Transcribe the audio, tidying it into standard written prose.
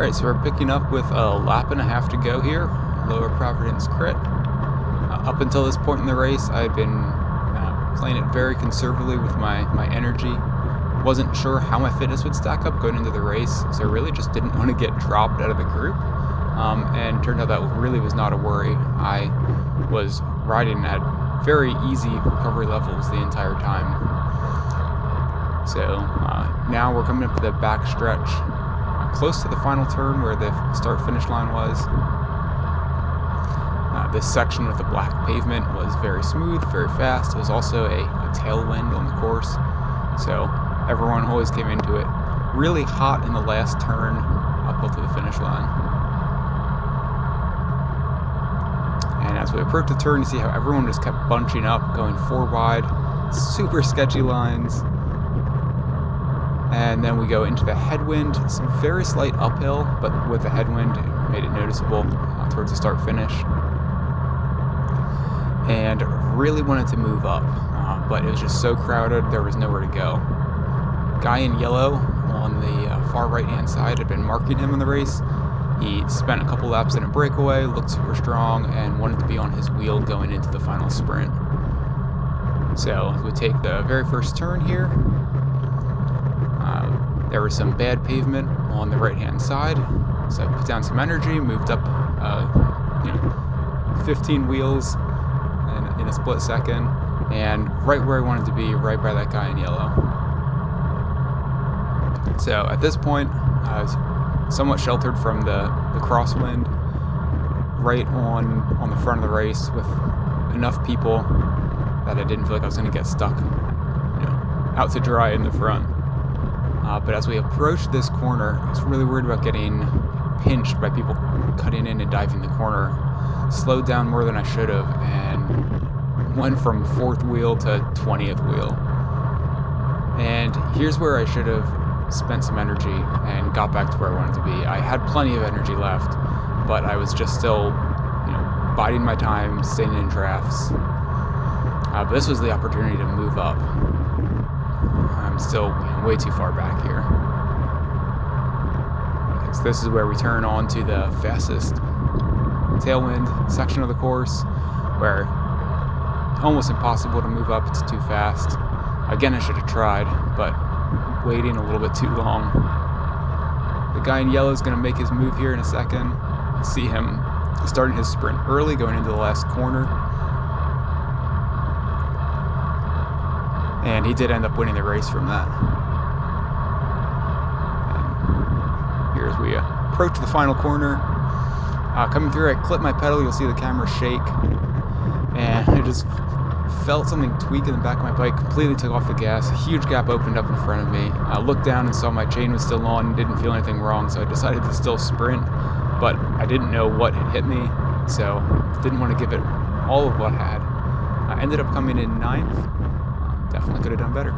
Alright, so we're picking up with a lap and a half to go here. Lower Providence crit. Up until this point in the race, I've been playing it very conservatively with my energy. Wasn't sure how my fitness would stack up going into the race, so I really just didn't want to get dropped out of the group. And turned out that really was not a worry. I was riding at very easy recovery levels the entire time. So now we're coming up to the back stretch, close to the final turn where the start-finish line was. This section of the black pavement was very smooth, very fast. It was also a tailwind on the course, so everyone always came into it really hot in the last turn up to the finish line. And as we approached the turn, you see how everyone just kept bunching up, going 4 wide, super sketchy lines. And then we go into the headwind, some very slight uphill, but with the headwind, it made it noticeable towards the start-finish. And really wanted to move up, but it was just so crowded, there was nowhere to go. Guy in yellow on the far right-hand side had been marking him in the race. He spent a couple laps in a breakaway, looked super strong, and wanted to be on his wheel going into the final sprint. So we take the very first turn here. There was some bad pavement on the right-hand side, so I put down some energy, moved up 15 wheels in a split second, and right where I wanted to be, right by that guy in yellow. So at this point, I was somewhat sheltered from the crosswind, right on the front of the race with enough people that I didn't feel like I was going to get stuck, out to dry in the front. But as we approached this corner, I was really worried about getting pinched by people cutting in and diving the corner. Slowed down more than I should have, and went from 4th wheel to 20th wheel. And here's where I should have spent some energy and got back to where I wanted to be. I had plenty of energy left, but I was just still, biding my time, staying in drafts. But this was the opportunity to move up. I'm still way too far back here. So this is where we turn on to the fastest tailwind section of the course, where almost impossible to move up, it's too fast. Again, I should have tried, but waiting a little bit too long. The guy in yellow is going to make his move here in a second. You see him starting his sprint early, going into the last corner. And he did end up winning the race from that. And here as we approach the final corner, coming through, I clip my pedal, you'll see the camera shake, and I just felt something tweak in the back of my bike, completely took off the gas, a huge gap opened up in front of me. I looked down and saw my chain was still on, didn't feel anything wrong, so I decided to still sprint, but I didn't know what had hit me, so didn't want to give it all of what I had. I ended up coming in 9th. Definitely could have done better.